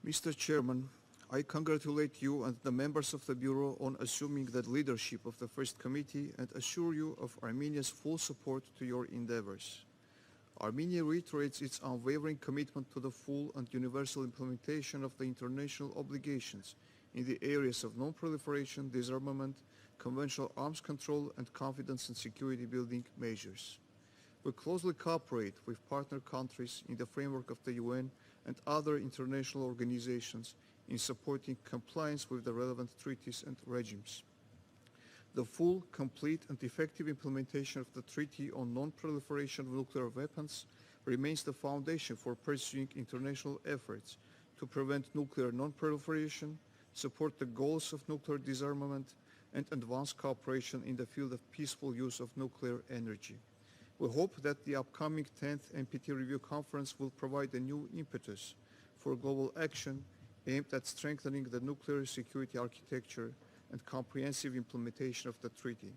Mr. Chairman, I congratulate you and the members of the Bureau on assuming the leadership of the First Committee and assure you of Armenia's full support to your endeavors. Armenia reiterates its unwavering commitment to the full and universal implementation of the international obligations in the areas of non-proliferation, disarmament, conventional arms control, and confidence and security building measures. We closely cooperate with partner countries in the framework of the UN and other international organizations in supporting compliance with the relevant treaties and regimes. The full, complete, and effective implementation of the Treaty on Non-Proliferation of Nuclear Weapons remains the foundation for pursuing international efforts to prevent nuclear non-proliferation, support the goals of nuclear disarmament, and advance cooperation in the field of peaceful use of nuclear energy. We hope that the upcoming 10th NPT Review Conference will provide a new impetus for global action aimed at strengthening the nuclear security architecture and comprehensive implementation of the treaty.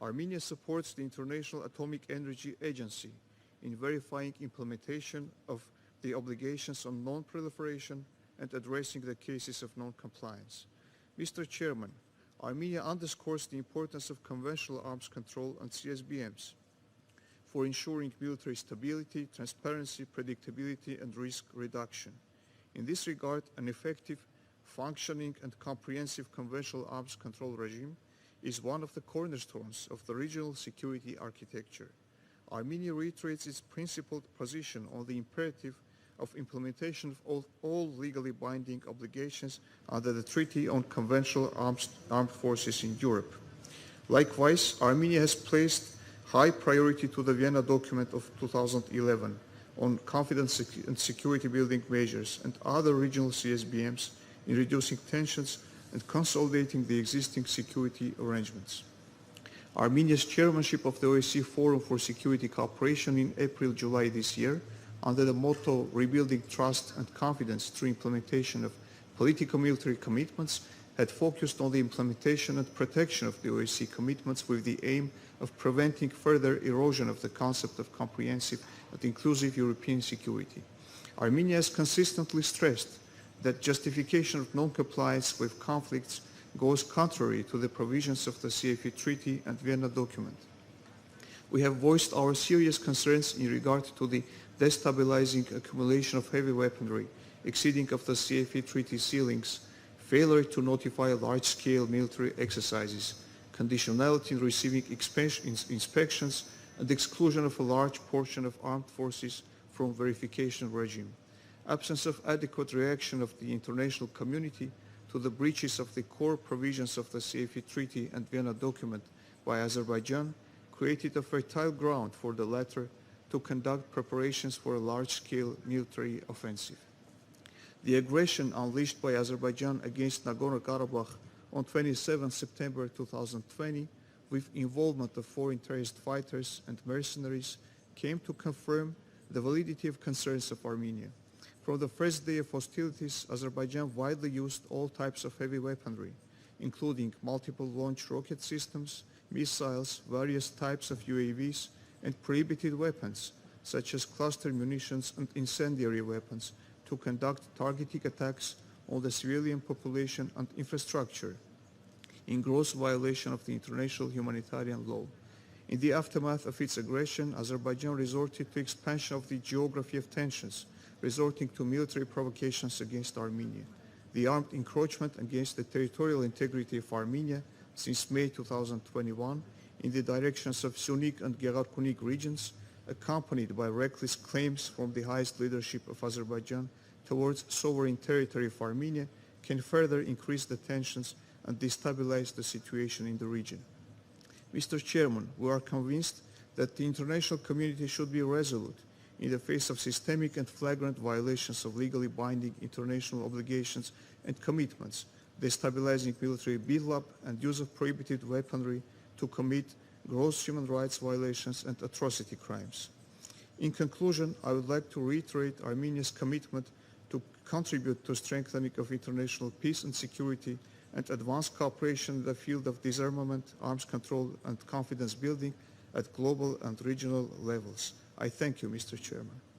Armenia supports the International Atomic Energy Agency in verifying implementation of the obligations on non-proliferation and addressing the cases of non-compliance. Mr. Chairman, Armenia underscores the importance of conventional arms control and CSBMs for ensuring military stability, transparency, predictability, and risk reduction. In this regard, an effective, functioning, and comprehensive conventional arms control regime is one of the cornerstones of the regional security architecture. Armenia reiterates its principled position on the imperative of implementation of all legally binding obligations under the Treaty on Conventional Armed Forces in Europe. Likewise, Armenia has placed high priority to the Vienna document of 2011 on confidence and security building measures and other regional CSBMs in reducing tensions and consolidating the existing security arrangements. Armenia's chairmanship of the OSCE Forum for Security Cooperation in April-July this year, under the motto Rebuilding Trust and Confidence through Implementation of Politico-Military Commitments, had focused on the implementation and protection of the OSCE commitments with the aim of preventing further erosion of the concept of comprehensive and inclusive European security. Armenia has consistently stressed that justification of non-compliance with conflicts goes contrary to the provisions of the CFE Treaty and Vienna document. We have voiced our serious concerns in regard to the destabilizing accumulation of heavy weaponry exceeding of the CFE Treaty ceilings, failure to notify large-scale military exercises, conditionality in receiving inspections, and exclusion of a large portion of armed forces from verification regime. Absence of adequate reaction of the international community to the breaches of the core provisions of the CFE Treaty and Vienna document by Azerbaijan created a fertile ground for the latter to conduct preparations for a large-scale military offensive. The aggression unleashed by Azerbaijan against Nagorno-Karabakh on 27 September 2020, with involvement of foreign terrorist fighters and mercenaries, came to confirm the validity of concerns of Armenia. From the first day of hostilities, Azerbaijan widely used all types of heavy weaponry, including multiple launch rocket systems, missiles, various types of UAVs, and prohibited weapons, such as cluster munitions and incendiary weapons, to conduct targeting attacks on the civilian population and infrastructure, in gross violation of the international humanitarian law. In the aftermath of its aggression, Azerbaijan resorted to expansion of the geography of tensions, resorting to military provocations against Armenia. The armed encroachment against the territorial integrity of Armenia since May 2021 in the directions of Syunik and Gegharkunik regions, accompanied by reckless claims from the highest leadership of Azerbaijan towards sovereign territory of Armenia, can further increase the tensions and destabilize the situation in the region. Mr. Chairman, we are convinced that the international community should be resolute in the face of systemic and flagrant violations of legally binding international obligations and commitments, destabilizing military buildup and use of prohibited weaponry to commit gross human rights violations and atrocity crimes. In conclusion, I would like to reiterate Armenia's commitment to contribute to strengthening of international peace and security and advance cooperation in the field of disarmament, arms control, and confidence building at global and regional levels. I thank you, Mr. Chairman.